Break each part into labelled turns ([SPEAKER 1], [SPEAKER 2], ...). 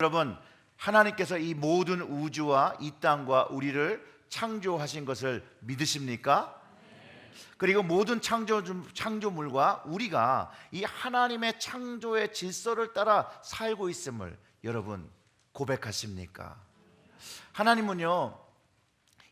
[SPEAKER 1] 여러분, 하나님께서 이 모든 우주와 이 땅과 우리를 창조하신 것을 믿으십니까? 그리고 모든 창조물과 우리가 이 하나님의 창조의 질서를 따라 살고 있음을 여러분 고백하십니까? 하나님은요,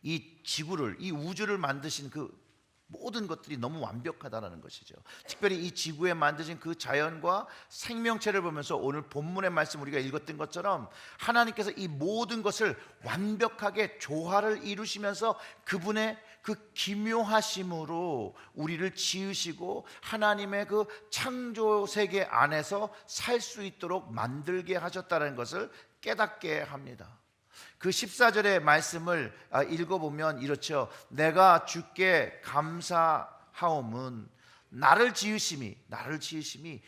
[SPEAKER 1] 이 지구를, 이 우주를 만드신 그 모든 것들이 너무 완벽하다는 것이죠. 특별히 이 지구에 만드신 그 자연과 생명체를 보면서 오늘 본문의 말씀 우리가 읽었던 것처럼 하나님께서 이 모든 것을 완벽하게 조화를 이루시면서 그분의 그 기묘하심으로 우리를 지으시고 하나님의 그 창조 세계 안에서 살 수 있도록 만들게 하셨다는 것을 깨닫게 합니다. 그 14절의 말씀을 읽어보면 이렇죠. 내가 주께 감사하옴은 나를 지으심이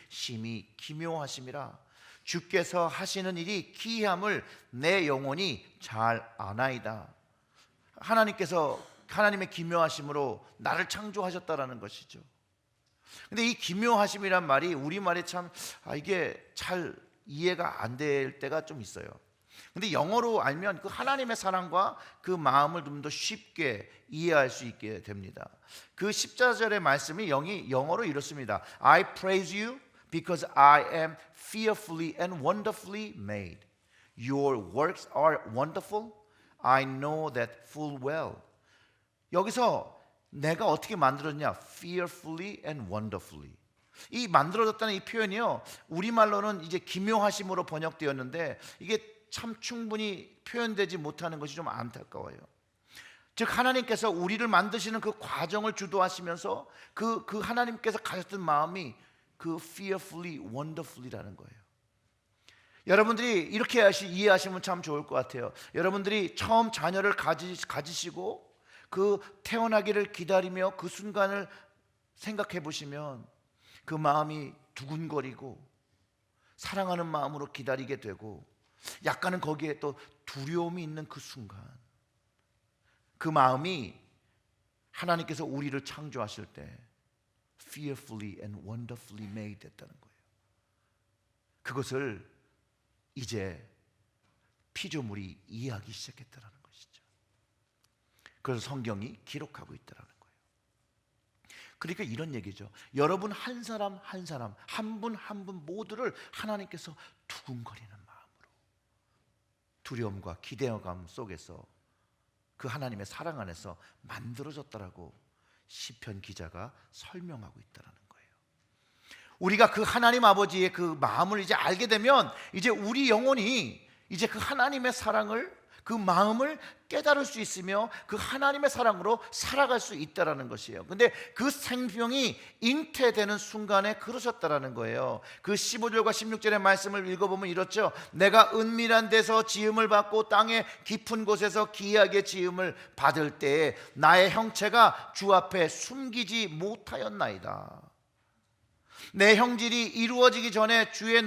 [SPEAKER 1] 심히 기묘하심이라. 주께서 하시는 일이 기이함을 내 영혼이 잘 아나이다. 하나님의 기묘하심으로 나를 창조하셨다라는 것이죠. 근데 이 기묘하심이란 말이 우리말에 참 이게 잘 이해가 안 될 때가 좀 있어요. 근데 영어로 알면 그 하나님의 사랑과 그 마음을 좀 더 쉽게 이해할 수 있게 됩니다. 그 14절의 말씀이 영어로 이렇습니다. I praise you because I am fearfully and wonderfully made. Your works are wonderful. I know that full well. 여기서 내가 어떻게 만들었냐? Fearfully and wonderfully. 이 만들어졌다는 이 표현이요, 우리말로는 이제 기묘하심으로 번역되었는데 이게 참 충분히 표현되지 못하는 것이 좀 안타까워요. 즉 하나님께서 우리를 만드시는 그 과정을 주도하시면서 그 하나님께서 가졌던 마음이 그 fearfully, wonderfully라는 거예요. 여러분들이 이렇게 이해하시면 참 좋을 것 같아요. 여러분들이 처음 자녀를 가지시고 그 태어나기를 기다리며 그 순간을 생각해 보시면 그 마음이 두근거리고 사랑하는 마음으로 기다리게 되고 약간은 거기에 또 두려움이 있는 그 순간, 그 마음이 하나님께서 우리를 창조하실 때 fearfully and wonderfully made 됐다는 거예요. 그것을 이제 피조물이 이해하기 시작했다는 것이죠. 그래서 성경이 기록하고 있다는 거예요. 그러니까 이런 얘기죠. 여러분 한 사람 한 사람, 한 분 한 분 모두를 하나님께서 두근거리는 마음으로, 두려움과 기대감 속에서 그 하나님의 사랑 안에서 만들어졌다라고 시편 기자가 설명하고 있다는 거예요. 우리가 그 하나님 아버지의 그 마음을 이제 알게 되면 이제 우리 영혼이 이제 그 하나님의 사랑을, 그 마음을 깨달을 수 있으며 그 하나님의 사랑으로 살아갈 수 있다라는 것이에요. 근데 그 생명이 잉태되는 순간에 그러셨다라는 거예요. 그 15절과 16절의 말씀을 읽어보면 이렇죠. 내가 은밀한 데서 지음을 받고 땅의 깊은 곳에서 기이하게 지음을 받을 때에 나의 형체가 주 앞에 숨기지 못하였나이다. 내 형질이 이루어지기 전에 주의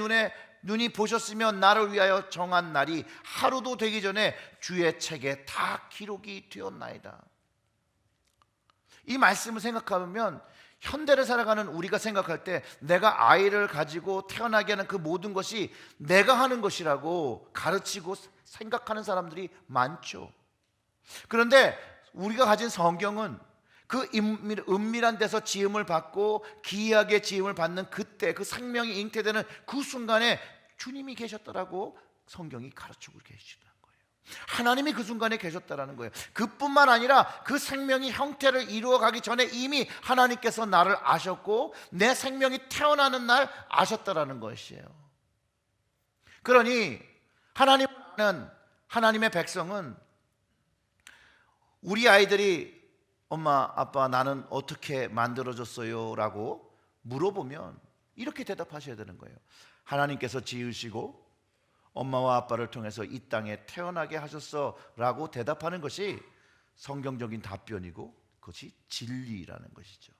[SPEAKER 1] 눈이 보셨으면 나를 위하여 정한 날이 하루도 되기 전에 주의 책에 다 기록이 되었나이다. 이 말씀을 생각하면 현대를 살아가는 우리가 생각할 때 내가 아이를 가지고 태어나게 하는 그 모든 것이 내가 하는 것이라고 가르치고 생각하는 사람들이 많죠. 그런데 우리가 가진 성경은 그 은밀한 데서 지음을 받고 기이하게 지음을 받는 그때, 그 생명이 잉태되는 그 순간에 주님이 계셨다라고 성경이 가르치고 계시다는 거예요. 하나님이 그 순간에 계셨다라는 거예요. 그뿐만 아니라 그 생명이 형태를 이루어가기 전에 이미 하나님께서 나를 아셨고 내 생명이 태어나는 날 아셨다라는 것이에요. 그러니 하나님의 백성은 우리 아이들이 엄마, 아빠, 나는 어떻게 만들어졌어요? 라고 물어보면 이렇게 대답하셔야 되는 거예요. 하나님께서 지으시고 엄마와 아빠를 통해서 이 땅에 태어나게 하셨어 라고 대답하는 것이 성경적인 답변이고 그것이 진리라는 것이죠.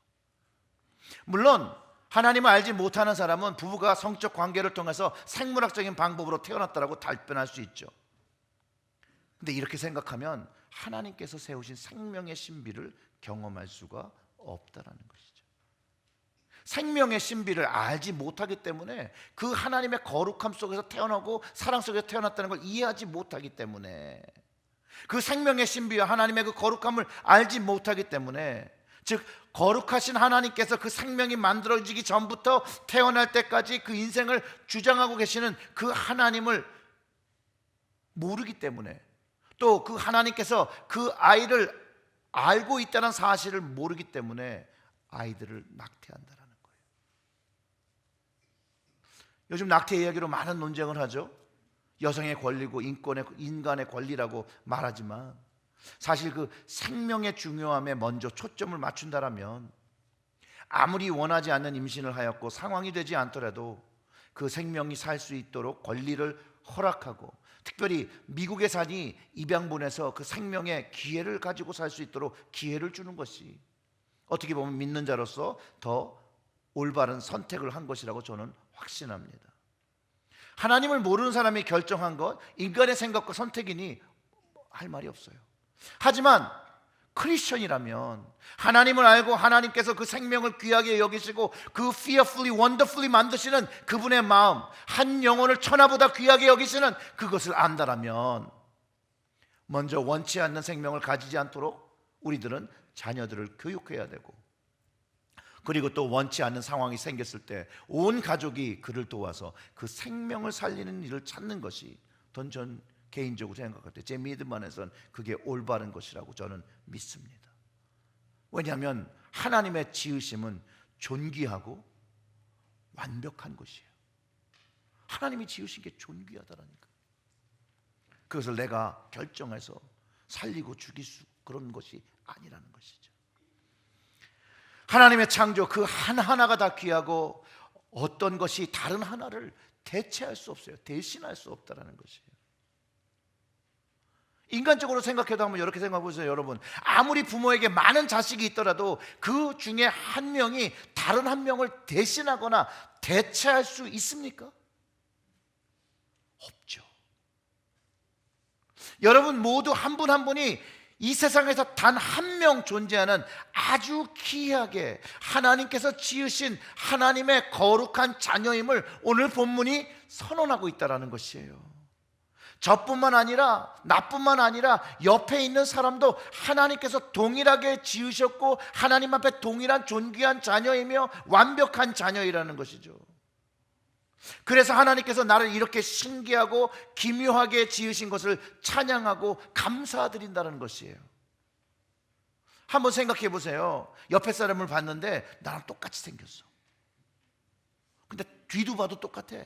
[SPEAKER 1] 물론 하나님을 알지 못하는 사람은 부부가 성적 관계를 통해서 생물학적인 방법으로 태어났다라고 답변할 수 있죠. 근데 이렇게 생각하면 하나님께서 세우신 생명의 신비를 경험할 수가 없다라는 것이죠. 생명의 신비를 알지 못하기 때문에, 그 하나님의 거룩함 속에서 태어나고 사랑 속에서 태어났다는 걸 이해하지 못하기 때문에, 그 생명의 신비와 하나님의 그 거룩함을 알지 못하기 때문에, 즉 거룩하신 하나님께서 그 생명이 만들어지기 전부터 태어날 때까지 그 인생을 주장하고 계시는 그 하나님을 모르기 때문에, 또 그 하나님께서 그 아이를 알고 있다는 사실을 모르기 때문에 아이들을 낙태한다라는 거예요. 요즘 낙태 이야기로 많은 논쟁을 하죠. 여성의 권리고 인간의 권리라고 말하지만, 사실 그 생명의 중요함에 먼저 초점을 맞춘다라면, 아무리 원하지 않는 임신을 하였고 상황이 되지 않더라도 그 생명이 살 수 있도록 권리를 허락하고, 특별히 미국에 사니 입양본에서 그 생명의 기회를 가지고 살 수 있도록 기회를 주는 것이 어떻게 보면 믿는 자로서 더 올바른 선택을 한 것이라고 저는 확신합니다. 하나님을 모르는 사람이 결정한 것, 인간의 생각과 선택이니 할 말이 없어요. 하지만 크리스천이라면, 하나님을 알고 하나님께서 그 생명을 귀하게 여기시고 그 fearfully, wonderfully 만드시는 그분의 마음, 한 영혼을 천하보다 귀하게 여기시는 그것을 안다라면, 먼저 원치 않는 생명을 가지지 않도록 우리들은 자녀들을 교육해야 되고, 그리고 또 원치 않는 상황이 생겼을 때 온 가족이 그를 도와서 그 생명을 살리는 일을 찾는 것이 전 개인적으로 생각할 때 제 믿음 안에서는 그게 올바른 것이라고 저는 믿습니다. 왜냐하면 하나님의 지으심은 존귀하고 완벽한 것이에요. 하나님이 지으신 게 존귀하다라니까. 그것을 내가 결정해서 살리고 죽일 수, 그런 것이 아니라는 것이죠. 하나님의 창조 그 하나하나가 다 귀하고 어떤 것이 다른 하나를 대체할 수 없어요. 대신할 수 없다라는 것이에요. 인간적으로 생각해도 한번 이렇게 생각해 보세요. 여러분, 아무리 부모에게 많은 자식이 있더라도 그 중에 한 명이 다른 한 명을 대신하거나 대체할 수 있습니까? 없죠. 여러분 모두 한 분 한 분이 이 세상에서 단 한 명 존재하는 아주 귀하게 하나님께서 지으신 하나님의 거룩한 자녀임을 오늘 본문이 선언하고 있다는 것이에요. 저뿐만 아니라 나뿐만 아니라 옆에 있는 사람도 하나님께서 동일하게 지으셨고 하나님 앞에 동일한 존귀한 자녀이며 완벽한 자녀이라는 것이죠. 그래서 하나님께서 나를 이렇게 신기하고 기묘하게 지으신 것을 찬양하고 감사드린다는 것이에요. 한번 생각해 보세요. 옆에 사람을 봤는데 나랑 똑같이 생겼어. 근데 뒤도 봐도 똑같아.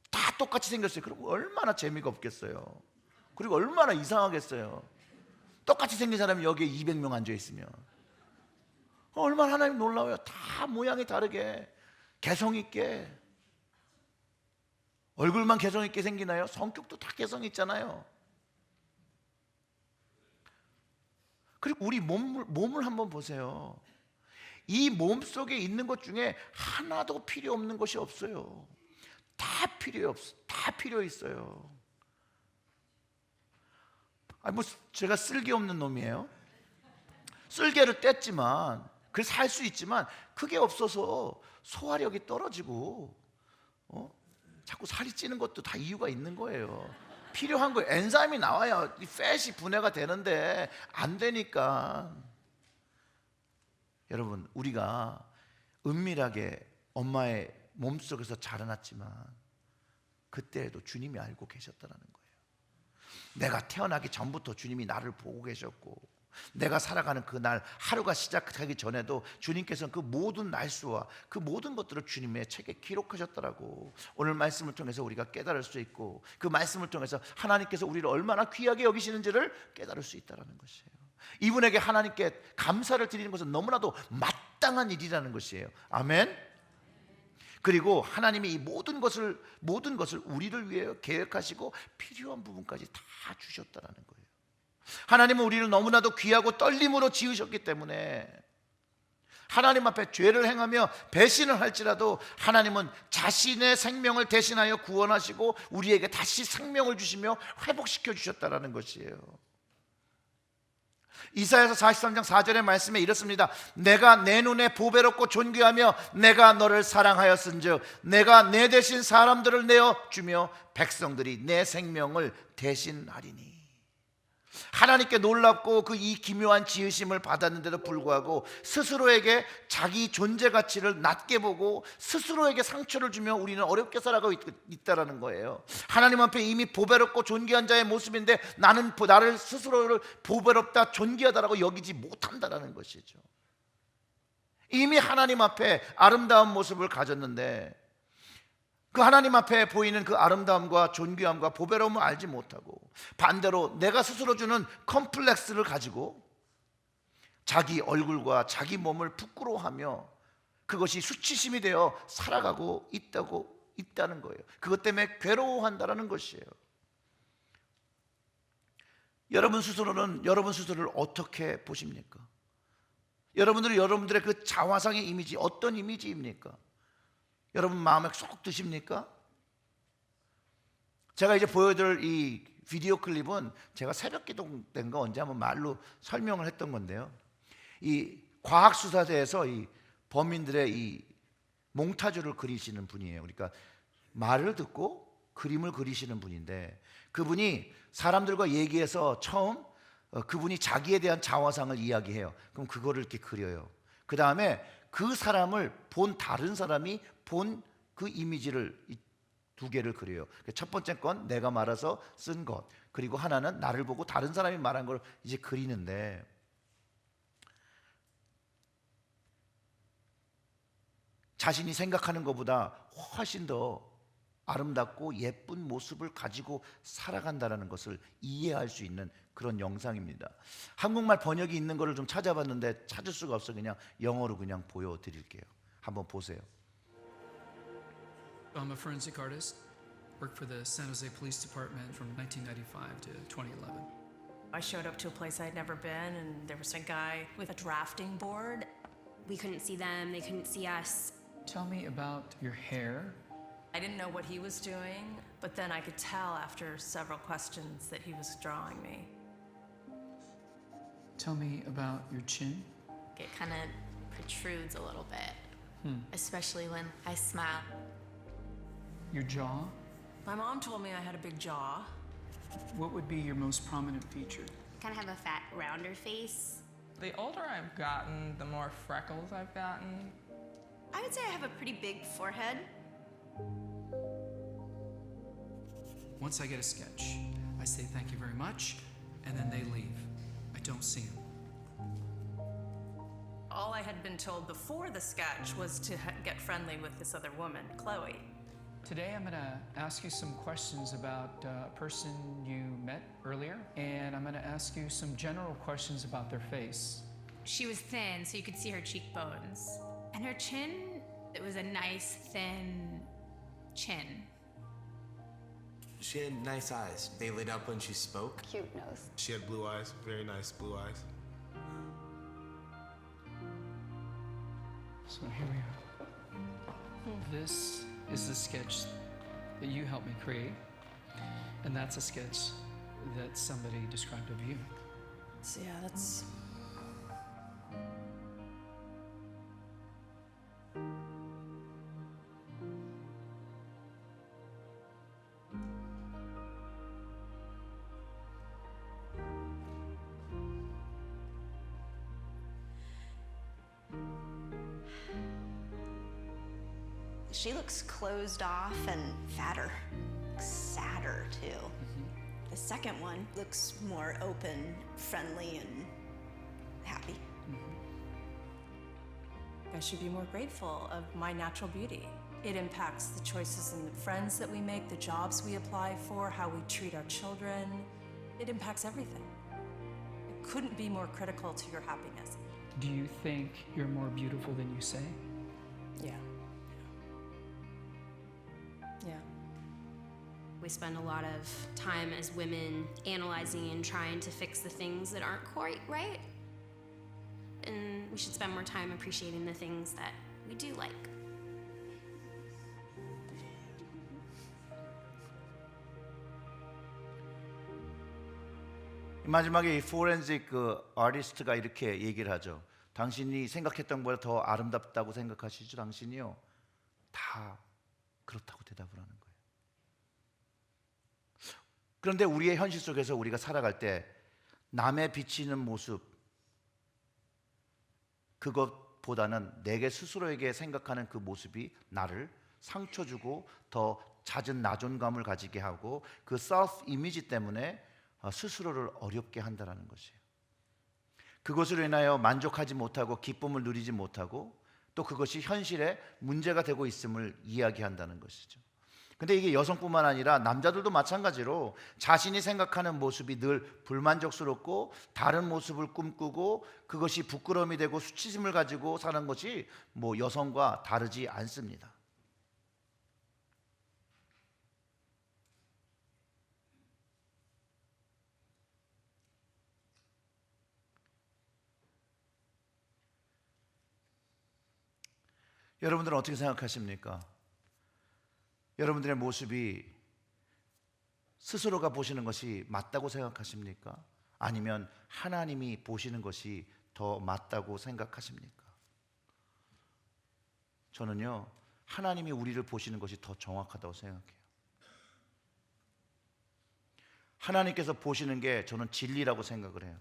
[SPEAKER 1] 다 똑같이 생겼어요. 그럼 얼마나 재미가 없겠어요. 그리고 얼마나 이상하겠어요. 똑같이 생긴 사람이 여기에 200명 앉아 있으면 얼마나 하나님 놀라워요. 다 모양이 다르게 개성 있게. 얼굴만 개성 있게 생기나요? 성격도 다 개성 있잖아요. 그리고 우리 몸을 한번 보세요. 이 몸 속에 있는 것 중에 하나도 필요 없는 것이 없어요. 다 필요 있어요. 아니 뭐 제가 쓸개 없는 놈이에요? 쓸개를 뗐지만, 그래서 살 수 있지만 그게 없어서 소화력이 떨어지고 자꾸 살이 찌는 것도 다 이유가 있는 거예요. 필요한 거예요. 엔자임이 나와야 이 팻이 분해가 되는데 안 되니까. 여러분, 우리가 은밀하게 엄마의 몸속에서 자라났지만 그때에도 주님이 알고 계셨다는 거예요. 내가 태어나기 전부터 주님이 나를 보고 계셨고, 내가 살아가는 그날 하루가 시작하기 전에도 주님께서는 그 모든 날수와 그 모든 것들을 주님의 책에 기록하셨더라고. 오늘 말씀을 통해서 우리가 깨달을 수 있고, 그 말씀을 통해서 하나님께서 우리를 얼마나 귀하게 여기시는지를 깨달을 수 있다는 것이에요. 이분에게 하나님께 감사를 드리는 것은 너무나도 마땅한 일이라는 것이에요. 아멘. 그리고 하나님이 이 모든 것을 우리를 위해 계획하시고 필요한 부분까지 다 주셨다는 거예요. 하나님은 우리를 너무나도 귀하고 떨림으로 지으셨기 때문에 하나님 앞에 죄를 행하며 배신을 할지라도 하나님은 자신의 생명을 대신하여 구원하시고 우리에게 다시 생명을 주시며 회복시켜 주셨다는 것이에요. 이사야서 43장 4절의 말씀에 이렇습니다. 내가 내 눈에 보배롭고 존귀하며 내가 너를 사랑하였은즉 내가 내 대신 사람들을 내어 주며 백성들이 내 생명을 대신하리니. 하나님께 놀랍고 그 이 기묘한 지으심을 받았는데도 불구하고 스스로에게 자기 존재 가치를 낮게 보고 스스로에게 상처를 주며 우리는 어렵게 살아가고 있다는 거예요. 하나님 앞에 이미 보배롭고 존귀한 자의 모습인데 나를 스스로를 보배롭다 존귀하다라고 여기지 못한다는 것이죠. 이미 하나님 앞에 아름다운 모습을 가졌는데 그 하나님 앞에 보이는 그 아름다움과 존귀함과 보배로움을 알지 못하고 반대로 내가 스스로 주는 컴플렉스를 가지고 자기 얼굴과 자기 몸을 부끄러워하며 그것이 수치심이 되어 살아가고 있다는 거예요. 그것 때문에 괴로워한다는 것이에요. 여러분 스스로를 어떻게 보십니까? 여러분들의 그 자화상의 이미지 어떤 이미지입니까? 여러분 마음에 쏙 드십니까? 제가 이제 보여드릴 이 비디오 클립은 제가 새벽 기도된가 언제 한번 말로 설명을 했던 건데요. 이 과학수사대에서 이 범인들의 이 몽타주를 그리시는 분이에요. 그러니까 말을 듣고 그림을 그리시는 분인데 그분이 사람들과 얘기해서 처음 그분이 자기에 대한 자화상을 이야기해요. 그럼 그거를 이렇게 그려요. 그 다음에 그 사람을 본 다른 사람이 본 그 이미지를 두 개를 그려요. 첫 번째 건 내가 말아서 쓴 것, 그리고 하나는 나를 보고 다른 사람이 말한 걸 이제 그리는데 자신이 생각하는 것보다 훨씬 더 아름답고 예쁜 모습을 가지고 살아간다는 것을 이해할 수 있는 그런 영상입니다. 한국말 번역이 있는 거를 좀 찾아봤는데 찾을 수가 없어 그냥 영어로 그냥 보여드릴게요. 한번 보세요.
[SPEAKER 2] I'm a forensic artist. Worked for the San Jose Police Department from 1995 to 2011.
[SPEAKER 3] I showed up to a place I'd never been, and there was a guy with a drafting board.
[SPEAKER 4] We couldn't see them, they couldn't see us.
[SPEAKER 2] Tell me about your hair.
[SPEAKER 3] I didn't know what he was doing, but then I could tell after several questions that he was drawing me.
[SPEAKER 2] Tell me about your chin.
[SPEAKER 5] It kind of protrudes a little bit, especially when I smile.
[SPEAKER 2] Your jaw.
[SPEAKER 3] My mom told me I had a big jaw.
[SPEAKER 2] What would be your most prominent feature?
[SPEAKER 4] Kind of have a fat, rounder face.
[SPEAKER 6] The older I've gotten, the more freckles I've gotten.
[SPEAKER 4] I would say I have a pretty big forehead.
[SPEAKER 2] Once I get a sketch, I say thank you very much, and then they leave. I don't see them.
[SPEAKER 3] All I had been told before the sketch was to get friendly with this other woman, Chloe.
[SPEAKER 2] Today I'm going to ask you some questions about a person you met earlier, and I'm going to ask you some general questions about their face.
[SPEAKER 4] She was thin, so you could see her cheekbones. And her chin, it was a nice, thin chin.
[SPEAKER 7] She had nice eyes. They lit up when she spoke.
[SPEAKER 8] Cute nose.
[SPEAKER 9] She had blue eyes, very nice blue eyes.
[SPEAKER 2] So here we are. This is the sketch that you helped me create, and that's a sketch that somebody described of you.
[SPEAKER 3] So yeah, that's...
[SPEAKER 8] She looks closed off and fatter, sadder too. The second one looks more open, friendly, and happy.
[SPEAKER 3] I should be more grateful of my natural beauty. It impacts the choices and the friends that we make, the jobs we apply for, how we treat our children. It impacts everything. It couldn't be more critical to your happiness.
[SPEAKER 2] Do you think you're more beautiful than you say?
[SPEAKER 3] Yeah. Yeah.
[SPEAKER 4] We spend a lot of time as women analyzing and trying to fix the things that aren't quite right. And we should spend more time appreciating the things that we do like.
[SPEAKER 1] 마지막에 이 포렌식 아티스트가 이렇게 얘기를 하죠. 당신이 생각했던 것보다 더 아름답다고 생각하시죠? 당신이요? 다 그렇다고 대답을 하는 거예요. 그런데 우리의 현실 속에서 우리가 살아갈 때 남의 비치는 모습, 그것보다는 내게 스스로에게 생각하는 그 모습이 나를 상처 주고 더 잦은 나존감을 가지게 하고 그 셀프 이미지 때문에 스스로를 어렵게 한다는 것이에요. 그것으로 인하여 만족하지 못하고 기쁨을 누리지 못하고 또 그것이 현실에 문제가 되고 있음을 이야기한다는 것이죠. 근데 이게 여성뿐만 아니라 남자들도 마찬가지로 자신이 생각하는 모습이 늘 불만족스럽고 다른 모습을 꿈꾸고 그것이 부끄러움이 되고 수치심을 가지고 사는 것이 뭐 여성과 다르지 않습니다. 여러분들은 어떻게 생각하십니까? 여러분들의 모습이 스스로가 보시는 것이 맞다고 생각하십니까? 아니면 하나님이 보시는 것이 더 맞다고 생각하십니까? 저는요, 하나님이 우리를 보시는 것이 더 정확하다고 생각해요. 하나님께서 보시는 게 저는 진리라고 생각을 해요.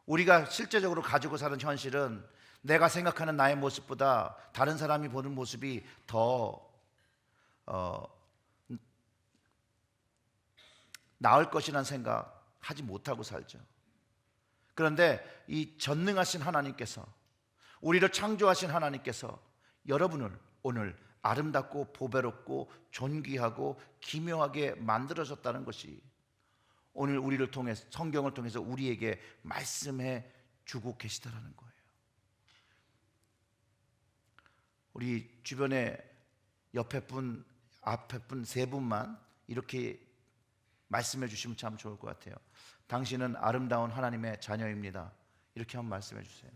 [SPEAKER 1] 우리가 실제적으로 가지고 사는 현실은 내가 생각하는 나의 모습보다 다른 사람이 보는 모습이 더 나을 것이라는 생각 하지 못하고 살죠. 그런데 이 전능하신 하나님께서, 우리를 창조하신 하나님께서 여러분을 오늘 아름답고 보배롭고 존귀하고 기묘하게 만들어졌다는 것이 오늘 우리를 통해서, 성경을 통해서 우리에게 말씀해 주고 계시다라는 거예요. 우리 주변에 옆에 분, 앞에 분 세 분만 이렇게 말씀해 주시면 참 좋을 것 같아요. 당신은 아름다운 하나님의 자녀입니다. 이렇게 한번 말씀해 주세요.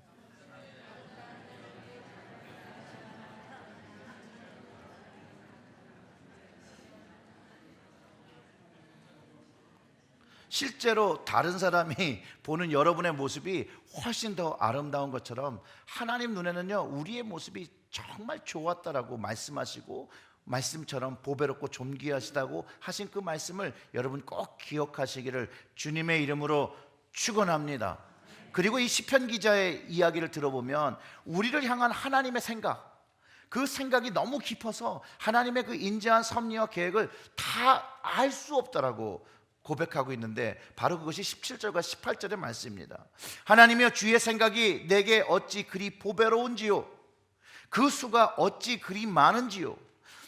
[SPEAKER 1] 실제로 다른 사람이 보는 여러분의 모습이 훨씬 더 아름다운 것처럼 하나님 눈에는요, 우리의 모습이 정말 좋았다라고 말씀하시고 말씀처럼 보배롭고 존귀하시다고 하신 그 말씀을 여러분 꼭 기억하시기를 주님의 이름으로 축원합니다. 그리고 이 시편 기자의 이야기를 들어보면 우리를 향한 하나님의 생각, 그 생각이 너무 깊어서 하나님의 그 인자한 섭리와 계획을 다 알 수 없다라고 고백하고 있는데 바로 그것이 17절과 18절의 말씀입니다. 하나님이여, 주의 생각이 내게 어찌 그리 보배로운지요, 그 수가 어찌 그리 많은지요.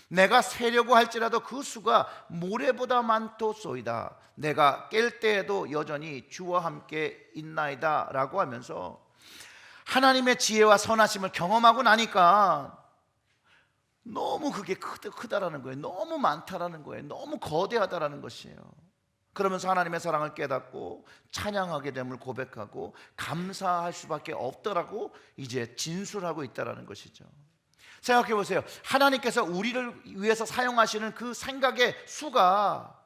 [SPEAKER 1] 내가 세려고 할지라도 그 수가 모래보다 많도소이다. 내가 깰 때에도 여전히 주와 함께 있나이다 라고 하면서 하나님의 지혜와 선하심을 경험하고 나니까 너무 그게 크다라는 거예요. 너무 많다라는 거예요. 너무 거대하다라는 것이에요. 그러면서 하나님의 사랑을 깨닫고 찬양하게 됨을 고백하고 감사할 수밖에 없더라고 이제 진술하고 있다라는 것이죠. 생각해 보세요. 하나님께서 우리를 위해서 사용하시는 그 생각의 수가,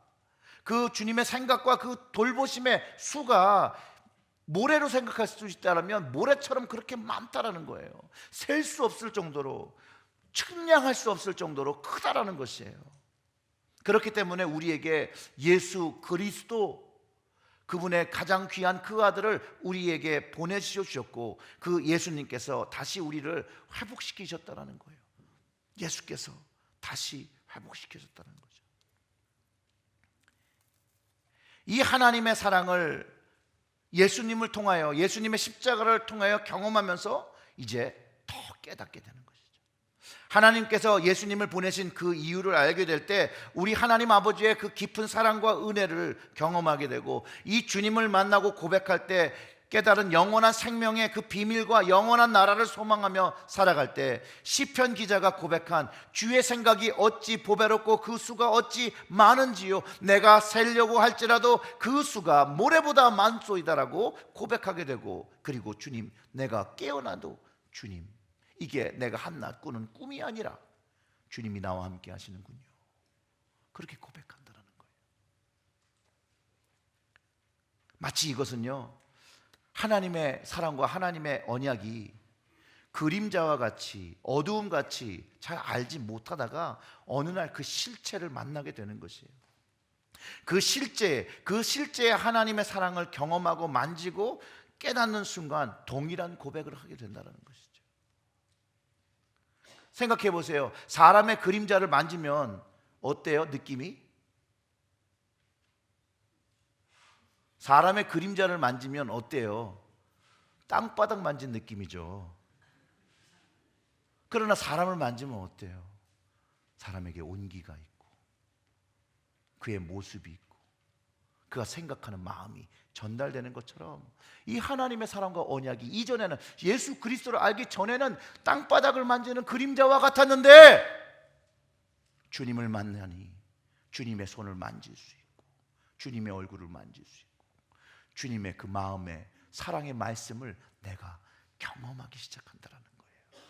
[SPEAKER 1] 그 주님의 생각과 그 돌보심의 수가 모래로 생각할 수 있다면 모래처럼 그렇게 많다라는 거예요. 셀 수 없을 정도로, 측량할 수 없을 정도로 크다라는 것이에요. 그렇기 때문에 우리에게 예수 그리스도, 그분의 가장 귀한 그 아들을 우리에게 보내주셨고 그 예수님께서 다시 우리를 회복시키셨다는 거예요. 예수께서 다시 회복시키셨다는 거죠. 이 하나님의 사랑을 예수님을 통하여, 예수님의 십자가를 통하여 경험하면서 이제 더 깨닫게 되는 거예요. 하나님께서 예수님을 보내신 그 이유를 알게 될 때 우리 하나님 아버지의 그 깊은 사랑과 은혜를 경험하게 되고 이 주님을 만나고 고백할 때 깨달은 영원한 생명의 그 비밀과 영원한 나라를 소망하며 살아갈 때 시편 기자가 고백한 주의 생각이 어찌 보배롭고 그 수가 어찌 많은지요, 내가 세려고 할지라도 그 수가 모래보다 많소이다라고 고백하게 되고, 그리고 주님, 내가 깨어나도 주님, 이게 내가 한낮 꾸는 꿈이 아니라 주님이 나와 함께 하시는군요. 그렇게 고백한다는 거예요. 마치 이것은요, 하나님의 사랑과 하나님의 언약이 그림자와 같이 어두움 같이 잘 알지 못하다가 어느 날 그 실체를 만나게 되는 것이에요. 그 실제의 하나님의 사랑을 경험하고 만지고 깨닫는 순간 동일한 고백을 하게 된다는 것이죠. 생각해 보세요. 사람의 그림자를 만지면 어때요? 느낌이? 사람의 그림자를 만지면 어때요? 땅바닥 만진 느낌이죠. 그러나 사람을 만지면 어때요? 사람에게 온기가 있고 그의 모습이 있고 그가 생각하는 마음이 전달되는 것처럼 이 하나님의 사랑과 언약이 이전에는 예수 그리스도를 알기 전에는 땅바닥을 만지는 그림자와 같았는데 주님을 만나니 주님의 손을 만질 수 있고 주님의 얼굴을 만질 수 있고 주님의 그 마음의 사랑의 말씀을 내가 경험하기 시작한다는 거예요.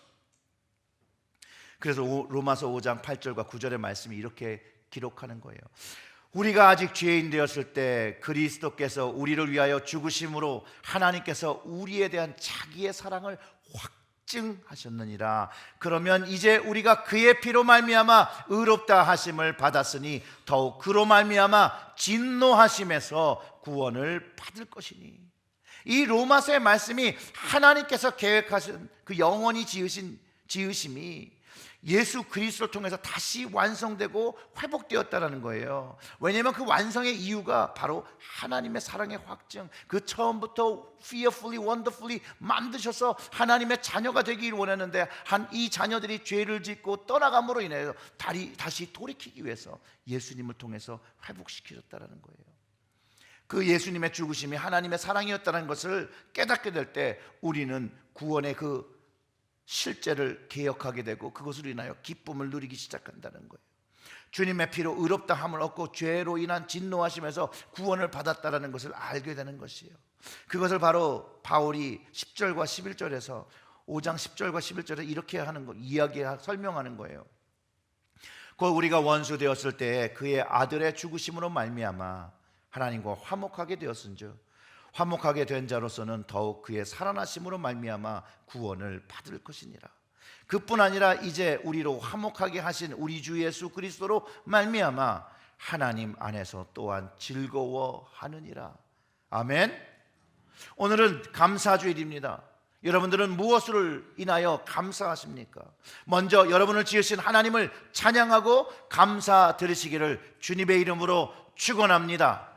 [SPEAKER 1] 그래서 로마서 5장 8절과 9절의 말씀이 이렇게 기록하는 거예요. 우리가 아직 죄인 되었을 때 그리스도께서 우리를 위하여 죽으심으로 하나님께서 우리에 대한 자기의 사랑을 확증하셨느니라. 그러면 이제 우리가 그의 피로 말미암아 의롭다 하심을 받았으니 더욱 그로 말미암아 진노하심에서 구원을 받을 것이니. 이 로마서의 말씀이 하나님께서 계획하신 그 영원히 지으심이 예수 그리스도를 통해서 다시 완성되고 회복되었다는 거예요. 왜냐하면 그 완성의 이유가 바로 하나님의 사랑의 확증, 그 처음부터 fearfully, wonderfully 만드셔서 하나님의 자녀가 되기를 원했는데 이 자녀들이 죄를 짓고 떠나감으로 인해서 다시 돌이키기 위해서 예수님을 통해서 회복시키셨다는 거예요. 그 예수님의 죽으심이 하나님의 사랑이었다는 것을 깨닫게 될 때 우리는 구원의 그 실제를 기억하게 되고 그것으로 인하여 기쁨을 누리기 시작한다는 거예요. 주님의 피로 의롭다함을 얻고 죄로 인한 진노하심에서 구원을 받았다는 것을 알게 되는 것이에요. 그것을 바로 바울이 10절과 11절에서 5장 10절과 11절에 이렇게 하는 거, 설명하는 거예요. 곧 우리가 원수 되었을 때 그의 아들의 죽으심으로 말미암아 하나님과 화목하게 되었은즉 화목하게 된 자로서는 더욱 그의 살아나심으로 말미암아 구원을 받을 것이니라. 그뿐 아니라 이제 우리로 화목하게 하신 우리 주 예수 그리스도로 말미암아 하나님 안에서 또한 즐거워하느니라. 아멘. 오늘은 감사주일입니다. 여러분들은 무엇을 인하여 감사하십니까? 먼저 여러분을 지으신 하나님을 찬양하고 감사드리시기를 주님의 이름으로 축원합니다.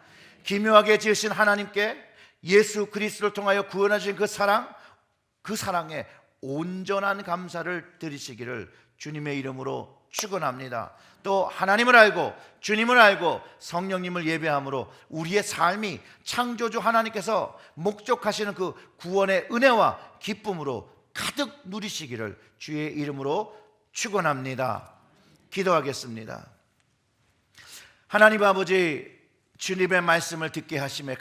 [SPEAKER 1] 기묘하게 지으신 하나님께 예수 그리스도를 통하여 구원하신 그 사랑에 온전한 감사를 드리시기를 주님의 이름으로 축원합니다. 또 하나님을 알고 주님을 알고 성령님을 예배함으로 우리의 삶이 창조주 하나님께서 목적하시는 그 구원의 은혜와 기쁨으로 가득 누리시기를 주의 이름으로 축원합니다. 기도하겠습니다. 하나님 아버지, 주님의 말씀을 듣게 하심에